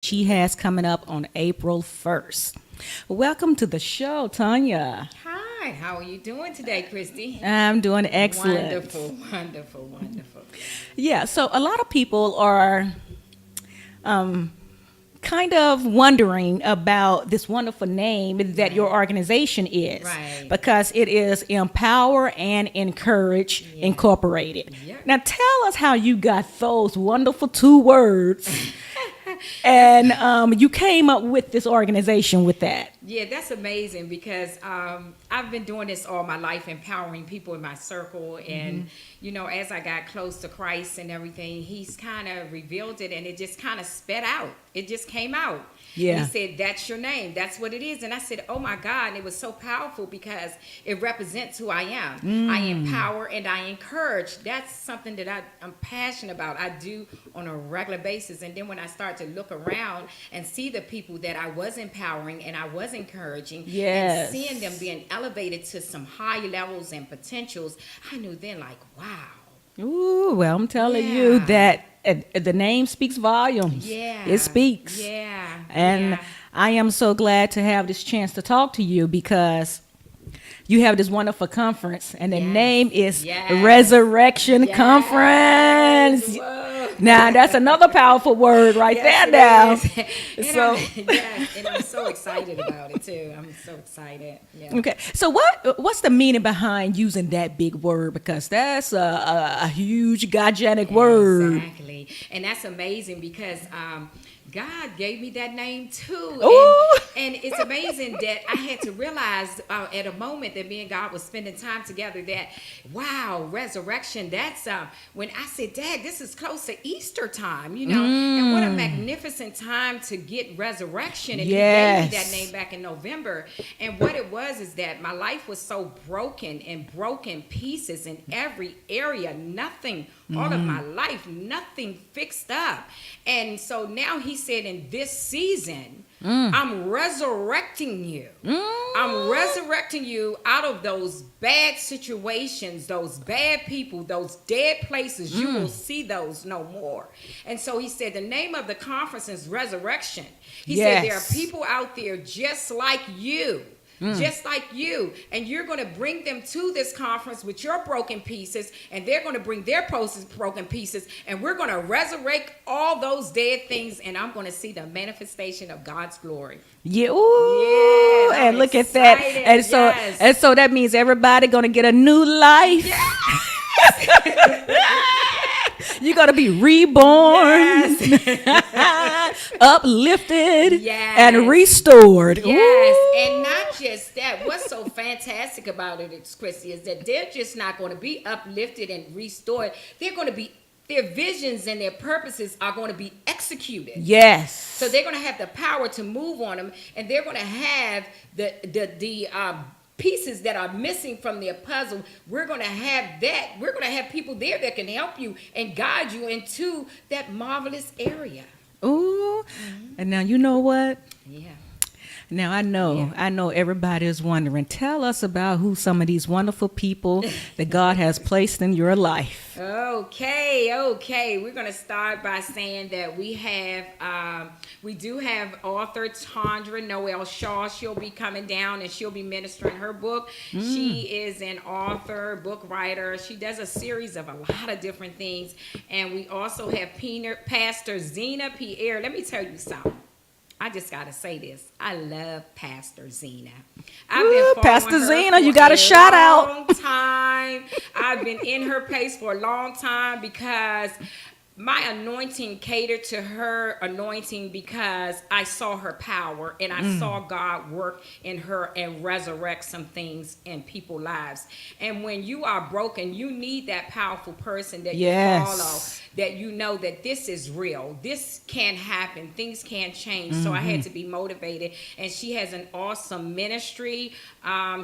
she has coming up on April 1st. Welcome to the show, Tanya. Hi, how are you doing today, Christy? I'm doing excellent. Wonderful, wonderful, wonderful. Yeah, so a lot of people are kind of wondering about this wonderful name that your Right. organization is Right. because it is Empower and Encourage Yeah. Incorporated. Yep. Now, tell us how you got those wonderful two words and you came up with this organization with that. Yeah, that's amazing because I've been doing this all my life, empowering people in my circle. And, as I got close to Christ and everything, He's kind of revealed it and it just kind of sped out. It just came out. Yeah. And He said, that's your name. That's what it is. And I said, oh my God. And it was so powerful because it represents who I am. I empower and I encourage. That's something that I'm passionate about. I do on a regular basis. And then when I start to look around and see the people that I was empowering and I was encouraging Yes. and seeing them being elevated to some high levels and potentials, I knew then like, wow. Ooh, well, I'm telling you Yeah. that the name speaks volumes. Yeah. It speaks. Yeah. And yeah. I am so glad to have this chance to talk to you because you have this wonderful conference, and the Yes. name is Yes. Resurrection Yes. Conference. Whoa. Now, that's another powerful word right Yes, there now. it is. And So- yes, and I'm so excited about it too. I'm so excited. Yeah. Okay, so what's the meaning behind using that big word? Because that's a huge, gigantic word. Exactly. And that's amazing because God gave me that name too. Ooh. And it's amazing that I had to realize at a moment that me and God was spending time together that, wow, resurrection, that's when I said, Dad, this is close to Easter time, and what a magnificent time to get resurrection. And He gave me that Yes. name back in November. And what it was is that my life was so broken and broken pieces in every area, nothing, all of my life, nothing fixed up. And so now He said in this season, I'm resurrecting you. I'm resurrecting you out of those bad situations, those bad people, those dead places. You will see those no more. And so He said the name of the conference is Resurrection. He said there are Yes. people out there just like you. Just like you, and you're going to bring them to this conference with your broken pieces, and they're going to bring their broken pieces, and we're going to resurrect all those dead things, and I'm going to see the manifestation of God's glory. Yeah, ooh, Yeah, and I'm look at that. excited, And so yes. and so that means everybody gonna get a new life. You're gonna be reborn, uplifted, Yes. and restored. Yes, Ooh. and not just that. What's so fantastic about it, Chrissy, is that they're just not going to be uplifted and restored. They're going to be, their visions and their purposes are going to be executed. Yes. So they're going to have the power to move on them, and they're going to have the pieces that are missing from their puzzle. We're going to have that. We're going to have people there that can help you and guide you into that marvelous area. Ooh. And now you know what? Yeah. Now I know everybody is wondering. Tell us about who some of these wonderful people that God has placed in your life. Okay. We're going to start by saying that we do have author Tondra Noel Shaw. She'll be coming down and she'll be ministering her book. She is an author, book writer. She does a series of a lot of different things. And we also have Pastor Zena Pierre. Let me tell you something. I just got to say this. I love Pastor Zena. I've Woo, been following Pastor her Zena, for you got a shout out. long time. I've been in her pace for a long time because my anointing catered to her anointing because I saw her power and I saw God work in her and resurrect some things in people's lives. And when you are broken, you need that powerful person that Yes. you follow, that you know that this is real. This can happen. Things can change. So I had to be motivated. And she has an awesome ministry.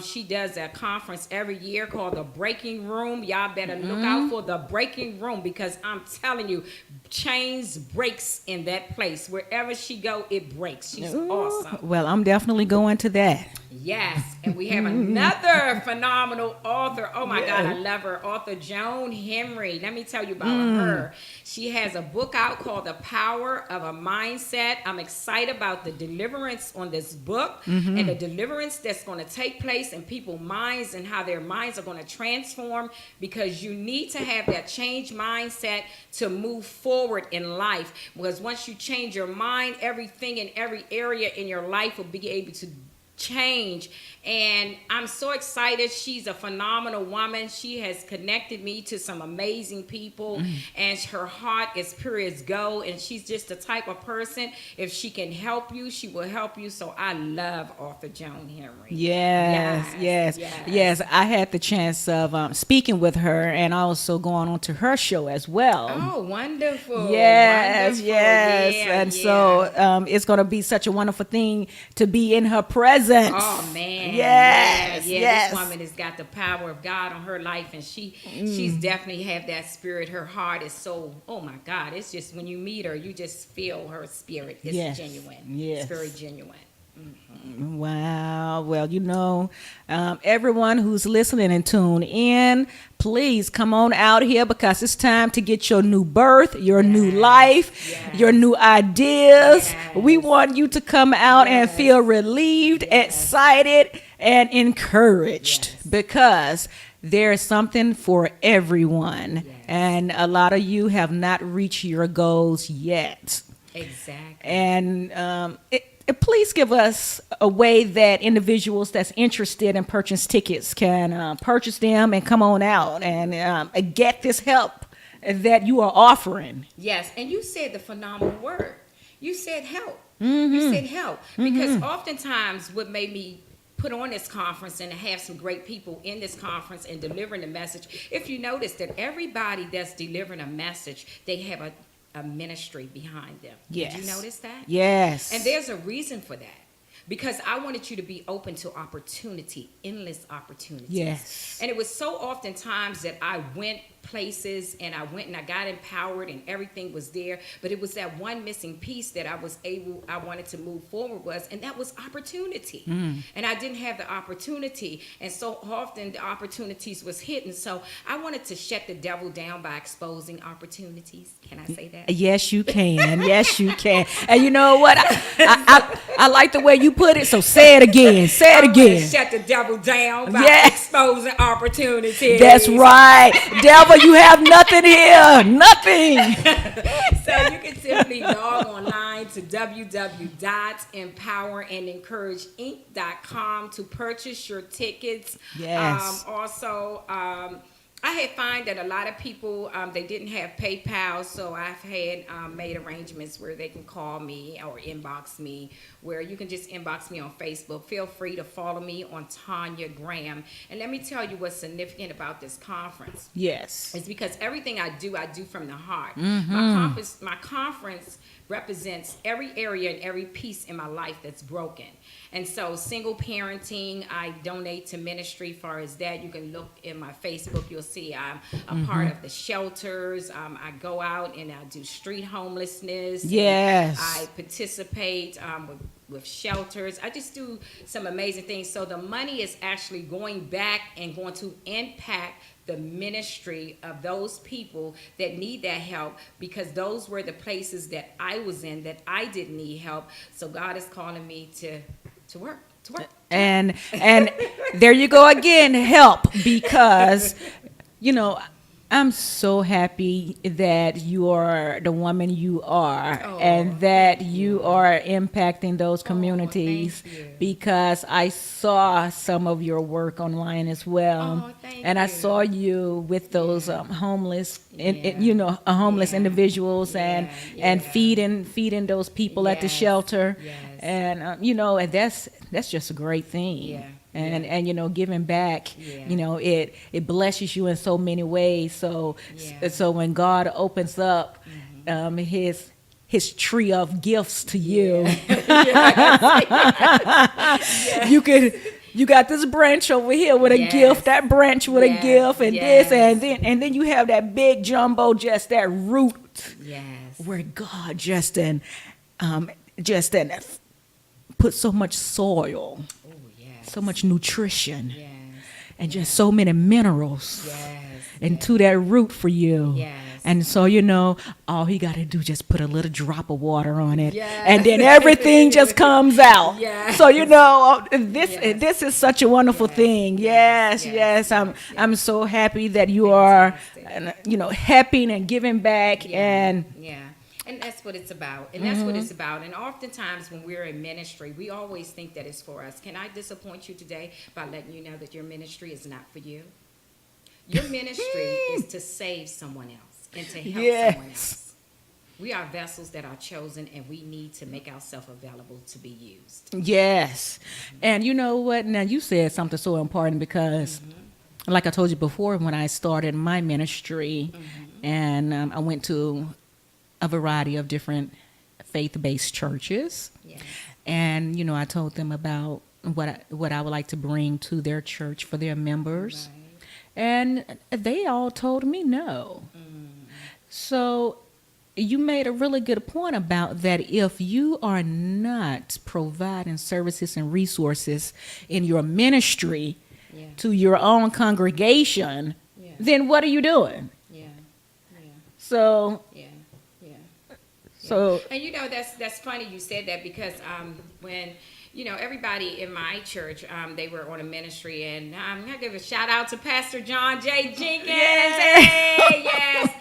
She does a conference every year called The Breaking Room. Y'all better look out for The Breaking Room because I'm telling you, chains breaks in that place. Wherever she go, it breaks. She's awesome. Well, I'm definitely going to that. Yes, and we have another phenomenal author. Oh my God, I love her. Author Joan Henry. Let me tell you about her. She has a book out called The Power of a Mindset. I'm excited about the deliverance on this book and the deliverance that's going to take place in people's minds and how their minds are going to transform, because you need to have that change mindset to move forward in life. Because once you change your mind, everything in every area in your life will be able to change. And I'm so excited. She's a phenomenal woman. She has connected me to some amazing people, and her heart is pure as gold, and she's just the type of person, if she can help you, she will help you. So I love author Joan Henry. Yes. I had the chance of speaking with her and also going on to her show as well. Oh, wonderful. Yes. Yeah, And so it's going to be such a wonderful thing to be in her presence. Oh man. Yes. This woman has got the power of God on her life, and she's definitely have that spirit. Her heart is so, oh my God, it's just when you meet her, you just feel her spirit. It's genuine. Yes. It's very genuine. Wow. Well, everyone who's listening and tune in, please come on out here, because it's time to get your new birth, your new life, your new ideas. We want you to come out and feel relieved, excited, and encouraged, because there is something for everyone. And a lot of you have not reached your goals yet. Exactly. And please give us a way that individuals that's interested in purchasing tickets can purchase them and come on out and get this help that you are offering. Yes, and you said the phenomenal word. You said help. You said help. Because oftentimes what made me put on this conference and to have some great people in this conference and delivering the message, if you notice that everybody that's delivering a message, they have a ministry behind them. Yes. Did you notice that? Yes. And there's a reason for that. Because I wanted you to be open to opportunity, endless opportunities. Yes. And it was so oftentimes that I went places and I got empowered and everything was there. But it was that one missing piece that I wanted to move forward was, and that was opportunity. And I didn't have the opportunity. And so often the opportunities was hidden. So I wanted to shut the devil down by exposing opportunities. Can I say that? Yes, you can. Yes, you can. And you know what? I like the way you put it. So say it again. Say it again. Shut the devil down by exposing opportunities. That's right. Devil, you have nothing here. Nothing. So you can simply log online to www.empowerandencourageinc.com to purchase your tickets. Yes. I had find that a lot of people, they didn't have PayPal, so I've had made arrangements where they can call me or inbox me, where you can just inbox me on Facebook. Feel free to follow me on Tanya Graham. And let me tell you what's significant about this conference. Yes. It's because everything I do from the heart. My conference represents every area and every piece in my life that's broken. And so single parenting, I donate to ministry. Far as that, you can look in my Facebook, you'll see I'm a part of the shelters. I go out and I do street homelessness. Yes. I participate with shelters. I just do some amazing things. So the money is actually going back and going to impact the ministry of those people that need that help, because those were the places that I was in that I didn't need help. So God is calling me to work. And there you go again, help, because I'm so happy that you are the woman you are, and that you are impacting those communities, because I saw some of your work online as well. And I saw you with those homeless, homeless individuals and feeding those people at the shelter. And, and that's just a great thing. Yeah. And giving back, it blesses you in so many ways. So when God opens up his tree of gifts to you, you got this branch over here with a gift, that branch with a gift, and this, and then you have that big jumbo, just that root, where God just put so much soil so much nutrition, Yes. and just so many minerals Yes. into that root for you. Yes. And so, all he got to do just put a little drop of water on it, Yes. and then everything just comes out. Yes. So, this is such a wonderful thing. Yes. I'm so happy that you are, helping and giving back. And And that's what it's about. And that's what it's about. And oftentimes when we're in ministry, we always think that it's for us. Can I disappoint you today by letting you know that your ministry is not for you? Your ministry is to save someone else and to help someone else. We are vessels that are chosen, and we need to make ourselves available to be used. yes. And you know what? Now, you said something so important because, like I told you before, when I started my ministry, and I went to a variety of different faith-based churches. Yes. And, I told them about what I would like to bring to their church for their members. Right. And they all told me no. So you made a really good point about that. If you are not providing services and resources in your ministry Yeah. to your own congregation, Yeah. then what are you doing? Yeah. So, Yeah. so And that's funny you said that because when everybody in my church they were on a ministry, and I'm gonna give a shout out to Pastor John J. Jenkins. Hey, yes.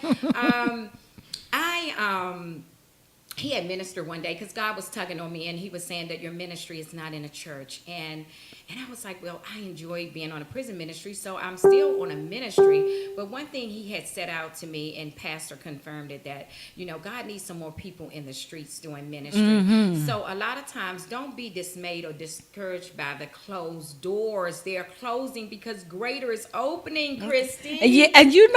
He had ministered one day because God was tugging on me, and he was saying that your ministry is not in a church. And I was like, well, I enjoy being on a prison ministry, so I'm still on a ministry. But one thing he had set out to me, and Pastor confirmed it, that, God needs some more people in the streets doing ministry. So a lot of times, don't be dismayed or discouraged by the closed doors. They're closing because greater is opening, Christine. yeah, and yes.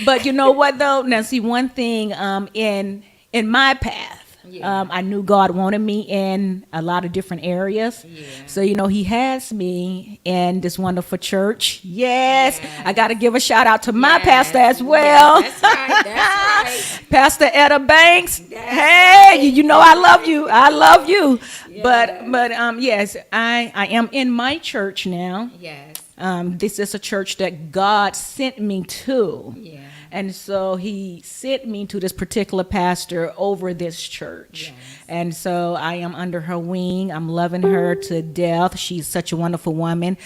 But you know what though? Now see, one thing in my path, I knew God wanted me in a lot of different areas. Yeah. So he has me in this wonderful church. Yes. I got to give a shout out to my pastor as well. Yes, that's right. Pastor Etta Banks. That's Hey, right. I love you. I love you. Yes. But yes, I am in my church now. Yes. This is a church that God sent me to. Yeah. And so he sent me to this particular pastor over this church. Yes. And so I am under her wing. I'm loving her to death. She's such a wonderful woman.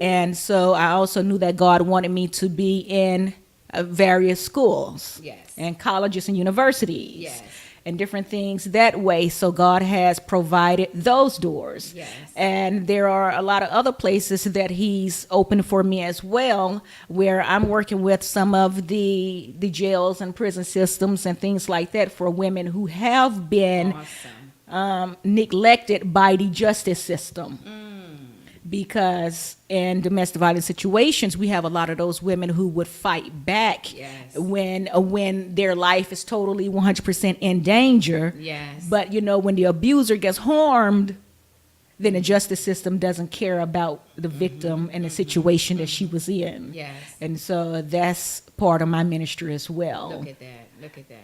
And so I also knew that God wanted me to be in various schools. Yes. And colleges and universities. Yes. And different things that way. So God has provided those doors. Yes. And there are a lot of other places that he's opened for me as well, where I'm working with some of the jails and prison systems and things like that for women who have been neglected by the justice system. Because in domestic violence situations, we have a lot of those women who would fight back when their life is totally 100% in danger. Yes. But when the abuser gets harmed, then the justice system doesn't care about the victim and the situation that she was in. Yes. And so that's part of my ministry as well. Look at that. Yes. Look at that.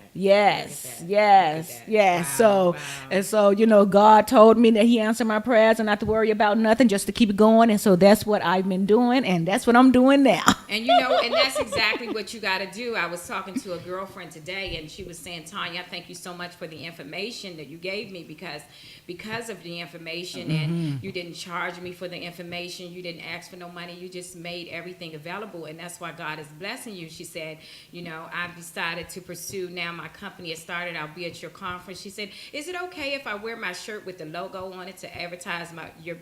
Wow, wow. And so, God told me that he answered my prayers and not to worry about nothing, just to keep it going. And so that's what I've been doing, and that's what I'm doing now. And and that's exactly what you got to do. I was talking to a girlfriend today, and she was saying, Tanya, thank you so much for the information that you gave me, because of the information, and you didn't charge me for the information. You didn't ask for no money. You just made everything available, and that's why God is blessing you. She said, I've decided to pursue now. My company has started. I'll be at your conference. She said, is it okay if I wear my shirt with the logo on it to advertise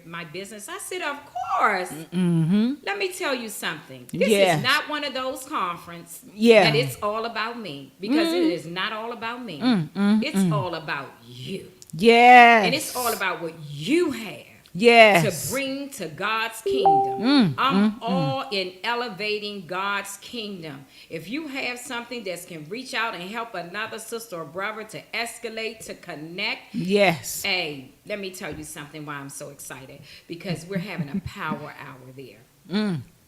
my business? I said, of course. Let me tell you something. This is not one of those conferences that it's all about me, because it is not all about me. It's all about you. Yes. And it's all about what you have. Yes. To bring to God's kingdom. I'm all in elevating God's kingdom. If you have something that can reach out and help another sister or brother to escalate, to connect. Yes. Hey, let me tell you something why I'm so excited. Because we're having a power hour there.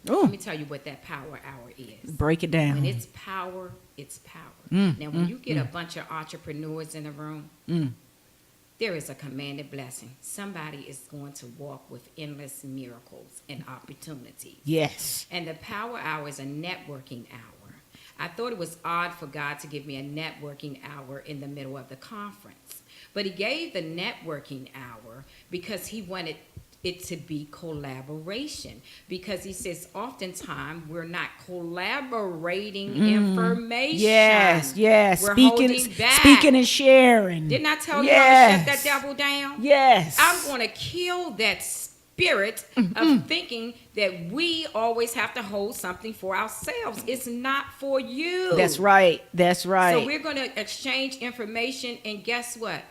Let me tell you what that power hour is. Break it down. When it's power, it's power. Now, when you get a bunch of entrepreneurs in the room, there is a commanded blessing. Somebody is going to walk with endless miracles and opportunities. Yes. And the power hour is a networking hour. I thought it was odd for God to give me a networking hour in the middle of the conference. But he gave the networking hour because he wanted it to be collaboration, because he says oftentimes we're not collaborating information. Yes, yes. We're Speaking, holding back. speaking and sharing. Didn't I tell you how to shut that Yes. devil down? Yes. I'm going to kill that spirit of thinking that we always have to hold something for ourselves. It's not for you. That's right. That's right. So we're going to exchange information, and guess what?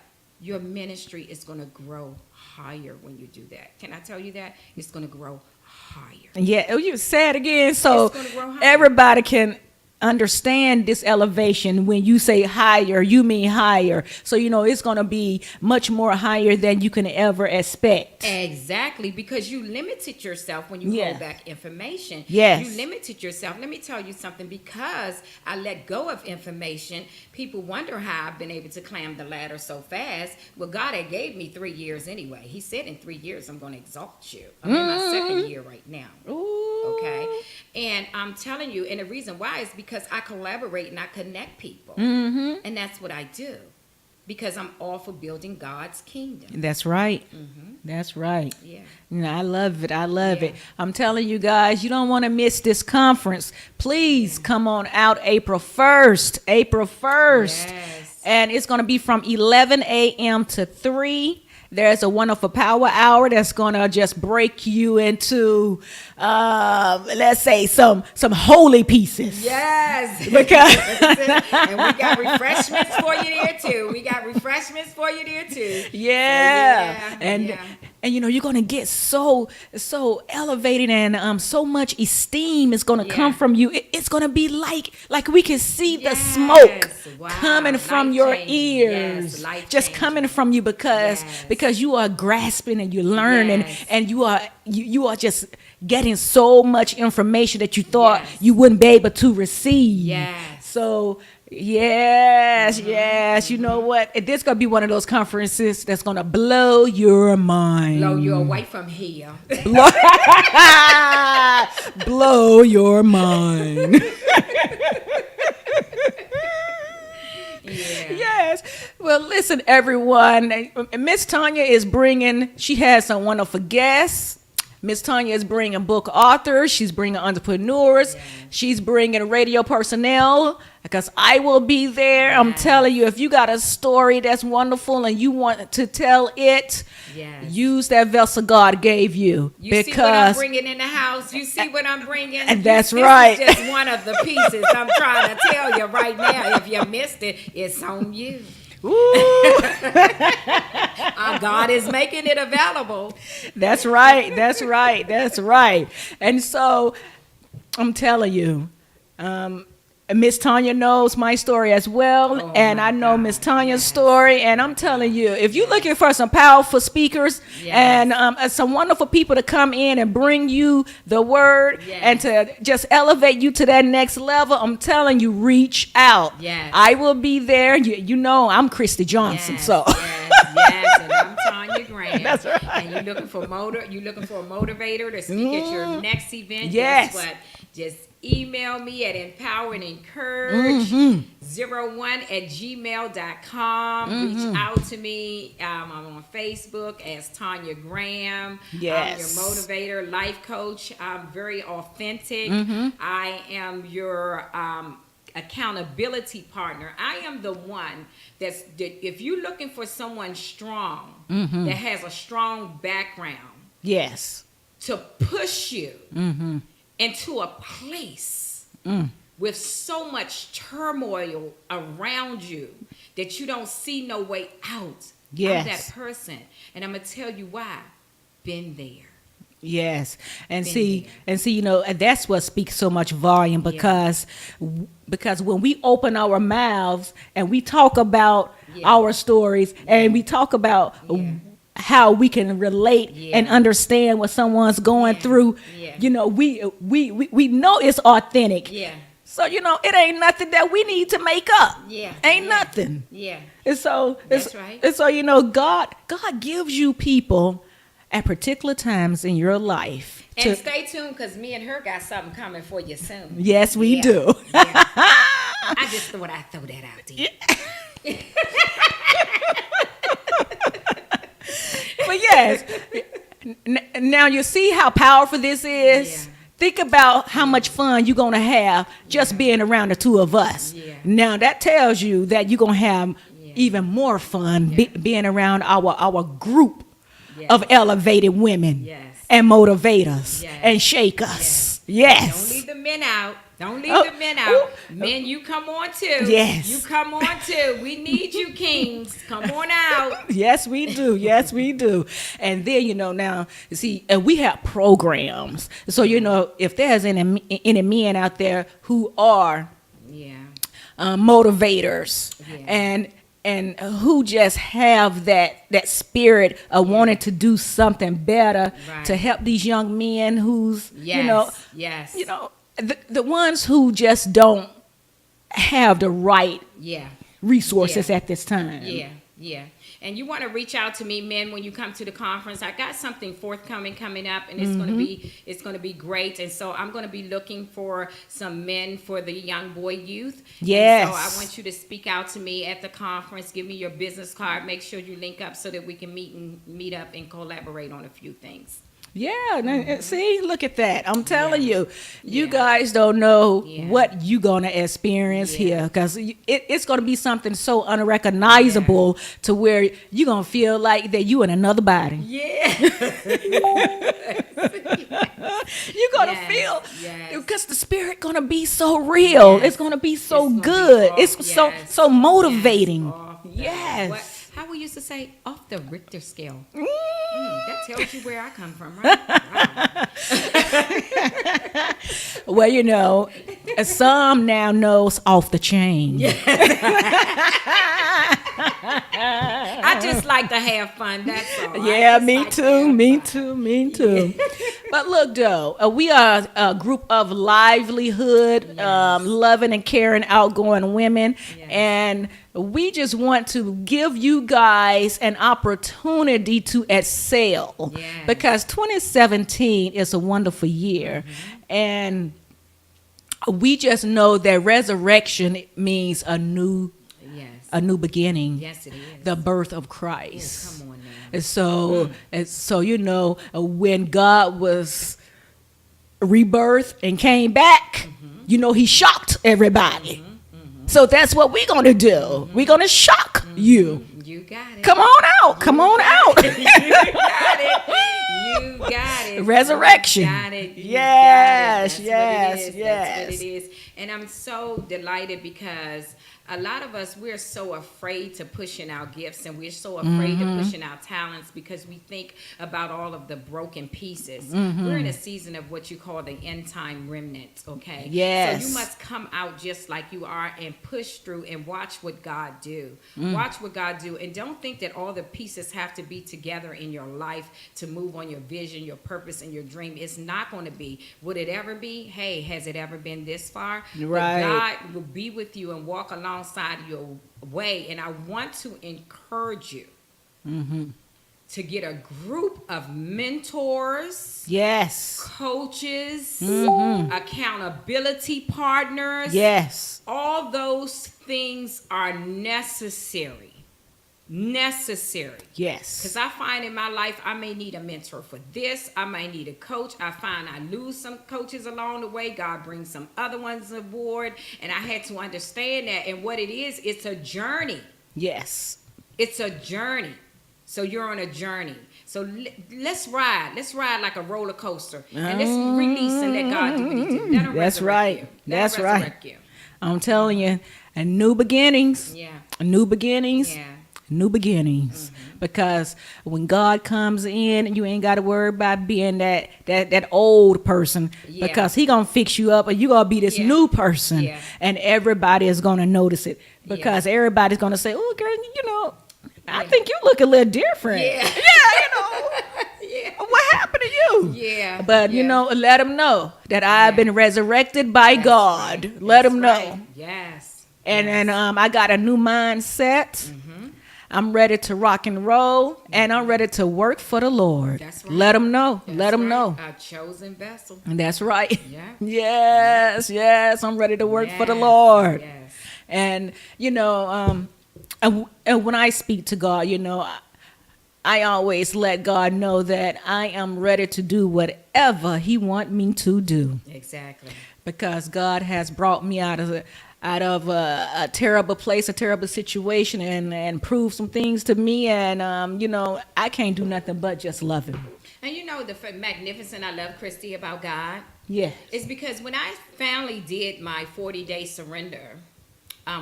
Your ministry is going to grow higher when you do that. Can I tell you that? It's going to grow higher. Yeah, oh, you said again, so It's gonna grow higher. everybody can understand this elevation. When you say higher, you mean higher. So it's going to be much more higher than you can ever expect. Exactly, because you limited yourself when you Yes. hold back information. Yes. You limited yourself. Let me tell you something. Because I let go of information, people wonder how I've been able to climb the ladder so fast. Well, God had gave me 3 years anyway. He said in 3 years, I'm going to exalt you. I'm in my second year right now. Ooh. Okay. And I'm telling you, and the reason why is because I collaborate and I connect people. Mm-hmm. And that's what I do. Because I'm all for building God's kingdom. That's right. Mm-hmm. That's right. Yeah. I love it. I love Yeah. it. I'm telling you guys, you don't want to miss this conference. Please come on out April 1st. April 1st. Yes. And it's going to be from 11 a.m. to 3. There's a wonderful power hour that's going to just break you into, let's say, some holy pieces. Yes. Because And we got refreshments for you there too. We got refreshments for you there too. Yeah. So, and yeah. and you're going to get so elevated, and so much esteem is going to come Yeah. from you. It's going to be like we can see the Yes. smoke Wow. coming from your Life-changing. ears, Yes, life-changing. just coming from you because Yes. you are grasping and you're learning, Yes. and you are just getting so much information that you thought Yes. you wouldn't be able to receive. Yes. So yes, you know what? This gonna be one of those conferences that's gonna blow your mind. Blow you away from here. Blow your mind. Yeah. Yes. Well, listen, everyone. Miss Tanya is she has some wonderful guests. Miss Tanya is bringing book authors. She's bringing entrepreneurs. Yeah. She's bringing radio personnel, because I will be there. I'm telling you, if you got a story that's wonderful and you want to tell it, Yes. use that vessel God gave you. You see what I'm bringing in the house? You see what I'm bringing? And that's This right. is just one of the pieces I'm trying to tell you right now. If you missed it, it's on you. Ooh, God is making it available. that's right. That's right. That's right. And so I'm telling you, Miss Tanya knows my story as well, Oh, and my I know God. Miss Tanya's Yes. story. And I'm telling you, if you're looking for some powerful speakers Yes. and some wonderful people to come in and bring you the word Yes. and to just elevate you to that next level, I'm telling you, reach out. Yes. I will be there. You know, I'm Christy Johnson, Yes, so. yes, and I'm Tanya Graham. That's right. And you're looking for a motivator to speak at your next event. Yes. Guess what? Just email me at empower and encourage 01@gmail.com. Reach out to me. I'm on Facebook as Tanya Graham. Yes. I'm your motivator, life coach. I'm very authentic. I am your accountability partner. I am the one that if you're looking for someone strong that has a strong background Yes. to push you into a place with so much turmoil around you that you don't see no way out. Yes. I'm that person, and I'm gonna tell you why. Been there. Yes, and Been see, there. and that's what speaks so much volume, because when we open our mouths and we talk about Yeah. our stories and we talk about Yeah. how we can relate Yeah. and understand what someone's going Yeah. through, Yeah. we know it's authentic. Yeah. So, it ain't nothing that we need to make up. Yeah. Ain't Yeah. nothing. Yeah. And so, That's right. And so, God gives you people at particular times in your life. And stay tuned, because me and her got something coming for you soon. Yes, we Yeah. do. Yeah. I just thought I'd throw that out there. But yes, now you see how powerful this is. Yeah. Think about how much fun you're going to have just being around the two of us. Yeah. Now that tells you that you're going to have Yeah. even more fun being around our group Yes. of elevated women Yes. and motivators Yes. and shake us. Yes. Don't leave the men out. Don't leave Oh, the men out. Men, you come on too. Yes. You come on too. We need you, kings. Come on out. Yes, we do. Yes, we do. And then, now, see, we have programs. So, if there's any men out there who are Yeah. motivators Yeah. and who just have that spirit of wanting to do something better Right. to help these young men who's, Yes. Yes. the ones who just don't have the right Yeah. resources Yeah. at this time. Yeah, yeah. And you want to reach out to me, men, when you come to the conference. I got something forthcoming coming up, and it's going to be great. And so I'm going to be looking for some men for the young boy youth. Yes. And so I want you to speak out to me at the conference. Give me your business card. Make sure you link up so that we can meet up and collaborate on a few things. Yeah, see, look at that. I'm telling you, you Yeah. guys don't know Yeah. what you're going to experience Yeah. here, because it's going to be something so unrecognizable to where you're going to feel like that you in another body. Yeah. You're going to Yes, feel, yes. because the spirit going to be so real. Yes. It's going to be so It's gonna be good. off, It's yes. so motivating. Off the- Yes. what- how we used to say, off the Richter scale. Mm. That tells you where I come from, right? Wow. Well, some now knows off the chain. I just like to have fun. That's all. I Yeah, just me like to too, have me fun. too, me too. But look, though, we are a group of livelihood, loving and caring, outgoing women, Yes. and we just want to give you guys an opportunity to excel, Yes. because 2017 is a wonderful year, and we just know that resurrection means a new beginning. Yes, it is. The birth of Christ. Oh, come on now. And so, when God was rebirthed and came back, he shocked everybody. So that's what we're going to do. We're going to shock you. You got it. Come on out. Come on out. You got it. You got it. Resurrection. You got it. You Yes, got it. yes, That's yes. what it is. And I'm so delighted, because a lot of us, we're so afraid to push in our gifts, and we're so afraid to push in our talents, because we think about all of the broken pieces. We're in a season of what you call the end time remnant, okay? Yes. So you must come out just like you are and push through and watch what God do. Watch what God do. And don't think that all the pieces have to be together in your life to move on your vision, your purpose, and your dream. It's not going to be. Would it ever be? Hey, has it ever been this far? Right. But God will be with you and walk alongside your way. And I want to encourage you to get a group of mentors, Yes. coaches, accountability partners. Yes. All those things are necessary. Necessary. Yes. Because I find in my life, I may need a mentor for this. I might need a coach. I find I lose some coaches along the way. God brings some other ones aboard. And I had to understand that. And what it is, it's a journey. Yes. It's a journey. So you're on a journey. So let's ride. Let's ride like a roller coaster. And let's release and let God do what he do. Let him That's resurrect right. you. Let him That's right. resurrect you. I'm telling you, and new beginnings. Yeah. New beginnings. Yeah. New beginnings. Because when God comes in, you ain't got to worry about being that old person, Yeah. because he gonna fix you up, and you gonna be this Yeah. new person, Yeah. and everybody is gonna notice it, because everybody's gonna say, "Oh, girl, I think you look a little different." Yeah. Yeah, Yeah. what happened to you? too. Yeah, But you yeah. know, let them know that I've Yeah. been resurrected by That's God. right. Let That's them know. right. Yes. And yes. I got a new mindset. I'm ready to rock and roll, and I'm ready to work for the Lord. That's right. Let them know. That's Let them right. know. A chosen vessel. And that's right. Yeah. Yes. I'm ready to work for the Yes, Lord. yes. And you know, and when I speak to God, you know, I always let God know that I am ready to do whatever He want me to do, Exactly. because God has brought me out of a terrible place, a terrible situation, and proved some things to me. And you know, I can't do nothing but just love Him. And you know the magnificent I love, Christy, about God Yes. is because when I finally did my 40-day surrender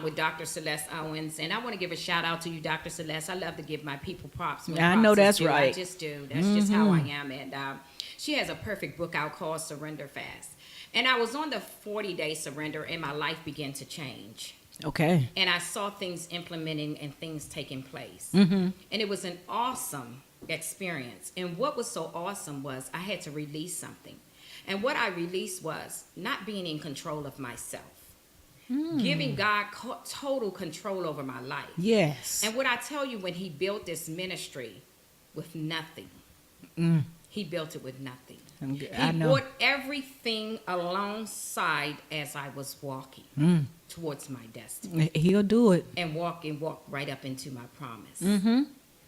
with Dr. Celeste Owens, and I want to give a shout out to you, Dr. Celeste. I love to give my people props. When I props know is that's due. right. I just do. That's just how I am. And she has a perfect book out called Surrender Fast. And I was on the 40-day surrender, and my life began to change. Okay. And I saw things implementing and things taking place. And it was an awesome experience. And what was so awesome was I had to release something. And what I released was not being in control of myself, giving God total control over my life. Yes. And what I tell you, when He built this ministry with nothing, He built it with nothing. I He know. brought everything alongside as I was walking towards my destiny, He'll do it. and walk right up into my promise.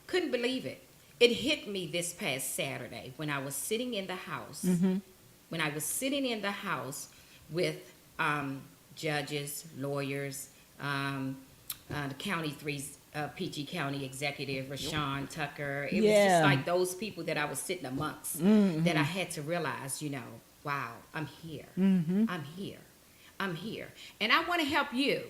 Couldn't believe it. It hit me this past Saturday when I was sitting in the house. When I was sitting in the house with judges, lawyers, the County 3's PG County Executive, Rashawn Tucker. It was Yeah. just like those people that I was sitting amongst that I had to realize, you know, wow, I'm here. I'm here. I'm here. And I want to help you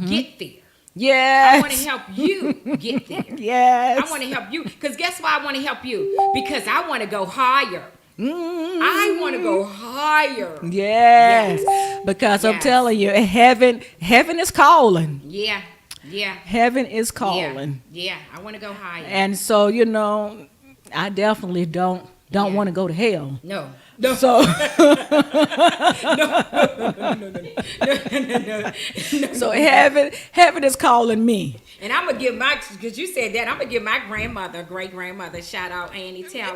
get there. Yes. I want to help you get there. Yes. I want to help you. Because guess why I want to help you? Because I want to go higher. I want to go higher. Yes. Because I'm Yes. telling you, heaven is calling. Yeah. Yeah. Heaven is calling. Yeah. I want to go higher. And so, you know, I definitely don't Yeah. want to go to hell. No. So so heaven is calling me. And I'm going to give because you said that, I'm going to give my grandmother, great grandmother, shout out Annie Taylor.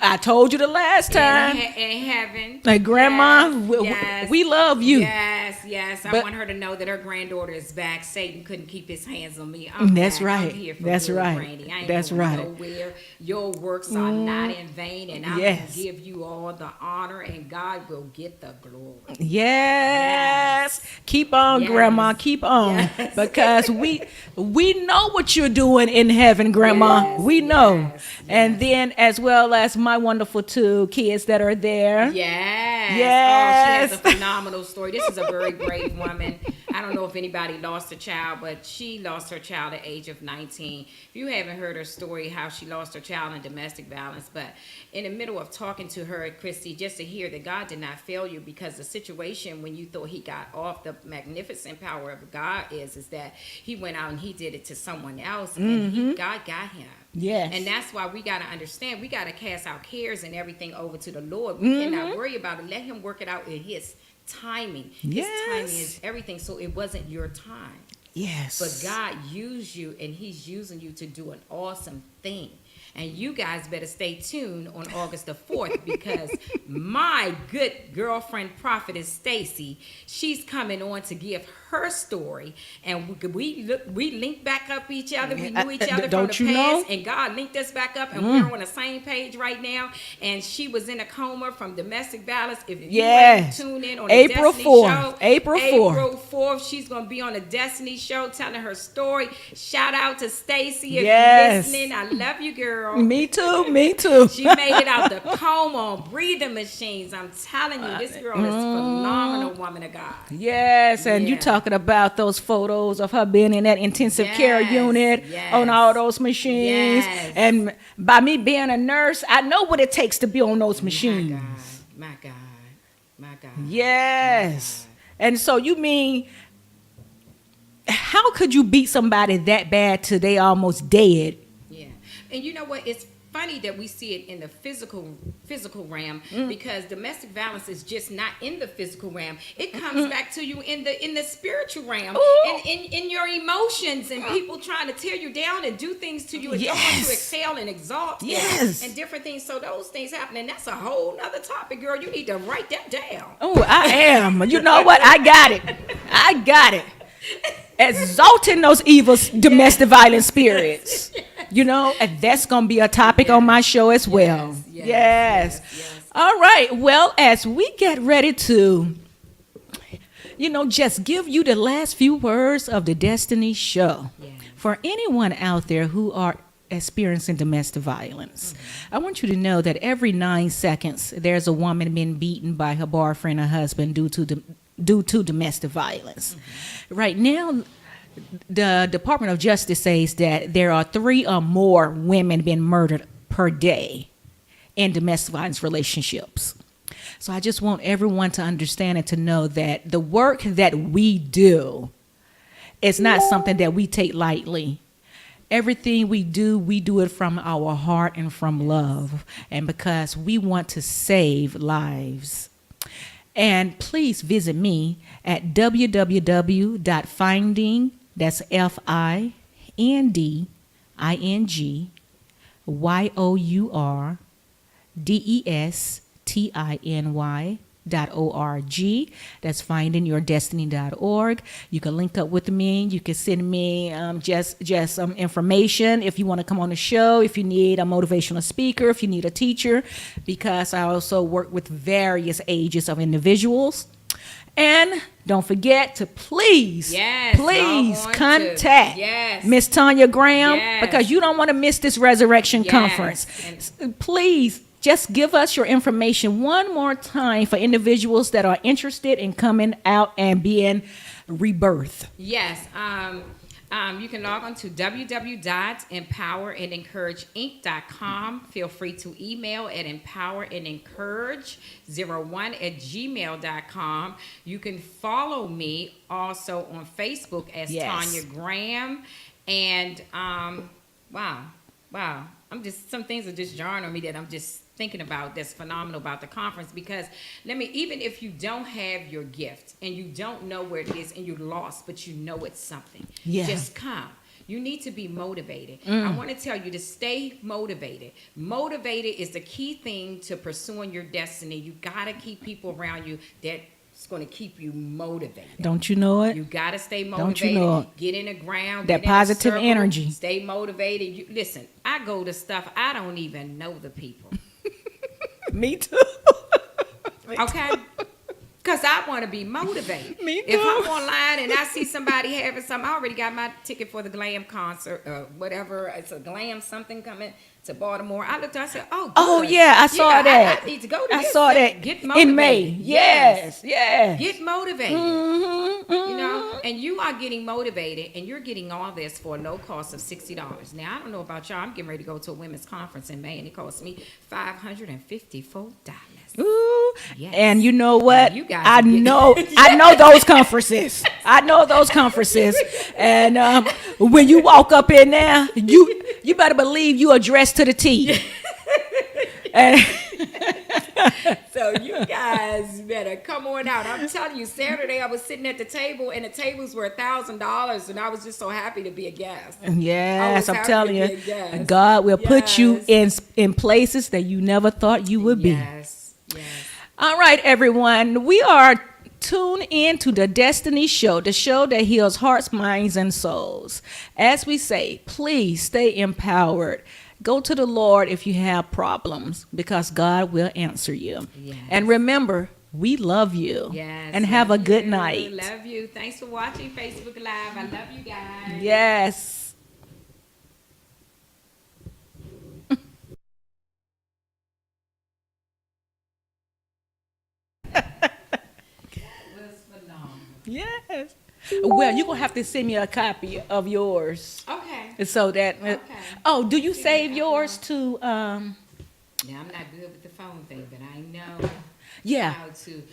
I told you the last time. In heaven. Like, Grandma, Yes. we love you. Yes. I But- want her to know that her granddaughter is back. Satan couldn't keep his hands on me. That's back. right. I'm here for That's good, right. Granny. I ain't That's going right. nowhere. Your works are not in vain, and I'm Yes. going to give you all the honor, and God will get the glory. Yes. Keep on, Yes. Grandma. Keep on. Yes. Because we know what you're doing in heaven, Grandma. Yes, We know. yes, And then as well as my wonderful two kids that are there. Yes. Yes. Oh, she has a phenomenal story. This is a very brave woman. I don't know if anybody lost a child, but she lost her child at the age of 19. If you haven't heard her story, how she lost her child in domestic violence, but in the middle of talking to her, Christy, just to hear that God did not fail you, because the situation when you thought He got off, the magnificent power of God is that He went out and He did it to someone else, and God got him. Yes. And that's why we got to understand, we got to cast our cares and everything over to the Lord. We cannot worry about it. Let Him work it out in His timing. His timing is everything. So it wasn't your time. Yes. But God used you, and He's using you to do an awesome thing. And you guys better stay tuned on August the 4th, because my good girlfriend, prophetess Stacy, she's coming on to give her story. And we linked back up each other. We knew each other from don't the you know? past, and God linked us back up, and we're on the same page right now. And she was in a coma from domestic violence. If you Yes. want to tune in on the April Destiny 4th. Show, April 4th. April 4th, she's going to be on the Destiny Show telling her story. Shout out to Stacy if Yes. you're listening. I love you, girl. Me too. Me too. She made it out the coma on breathing machines. I'm telling you, this girl is a phenomenal woman of God. Yes, and you Yeah. talking about those photos of her being in that intensive care Yes, unit yes. on all those machines. Yes. And by me being a nurse, I know what it takes to be on those machines. My God. My God. Yes. And so you mean, how could you beat somebody that bad till they almost dead? Yeah. And you know what? It's funny that we see it in the physical realm, because domestic violence is just not in the physical realm. It comes back to you in the spiritual realm, in your emotions, and people trying to tear you down and do things to you and don't want you to exhale and exalt and different things. So those things happen, and that's a whole nother topic, girl. You need to write that down. Oh, I am. You know what? I got it. I got it. Exalting those evil domestic violence spirits. You know, and that's going to be a topic on my show as well. Yes. All right. Well, as we get ready to, just give you the last few words of the Destiny Show. For anyone out there who are experiencing domestic violence, I want you to know that every 9 seconds, there's a woman being beaten by her boyfriend or husband due to domestic violence. Right now, the Department of Justice says that there are 3 or more women being murdered per day in domestic violence relationships. So I just want everyone to understand and to know that the work that we do is not something that we take lightly. Everything we do it from our heart and from love, and because we want to save lives. And please visit me at www.finding, that's FindingYourDestiny.org. That's findingyourdestiny.org. You can link up with me. You can send me just some information if you want to come on the show, if you need a motivational speaker, if you need a teacher, because I also work with various ages of individuals. And don't forget to please contact Miss Tanya Graham, because you don't want to miss this Resurrection Conference. Please just give us your information one more time for individuals that are interested in coming out and being rebirthed. Yes. You can log on to www.empowerandencourageinc.com. Feel free to email at empowerandencourage01@gmail.com. You can follow me also on Facebook as Tanya Graham. And wow, some things are just jarring on me that I'm just thinking about that's phenomenal about the conference, because even if you don't have your gift and you don't know where it is and you're lost, but you know it's something, just come. You need to be motivated. I want to tell you to stay motivated. Motivated is the key thing to pursuing your destiny. You got to keep people around you that's going to keep you motivated. Don't you know it? You got to stay motivated. Don't you know it? Get in the ground. That positive energy. Stay motivated. Listen, I go to stuff, I don't even know the people. Me too. Okay? Because I want to be motivated. Me too. If I'm online and I see somebody having something, I already got my ticket for the Glam concert, whatever. It's a Glam something coming to Baltimore. I looked, I said, good. I saw that. I need to go to this. I saw that. Get motivated. In May. Yes. Get motivated. Mm-hmm. And you are getting motivated, and you're getting all this for a low cost of $60. Now, I don't know about y'all. I'm getting ready to go to a women's conference in May, and it costs me $554. Ooh. Yes. And you know what? You guys I know those conferences. I know those conferences. And when you walk up in there, you better believe you are dressed to the T. And so you guys better come on out. I'm telling you, Saturday I was sitting at the table, and the tables were $1,000, and I was just so happy to be a guest. Yes, I'm telling you, God will put you in places that you never thought you would be. Yes. All right, everyone. We are tuned in to the Destiny Show, the show that heals hearts, minds, and souls. As we say, please stay empowered. Go to the Lord if you have problems, because God will answer you. Yes. And remember, we love you. Yes. And have a good night. Love you. Thanks for watching Facebook Live. I love you guys. Yes. Yes. Well, you're going to have to send me a copy of yours. Okay. So that, do you save yours to, Now, I'm not good with the phone thing, but I know how to.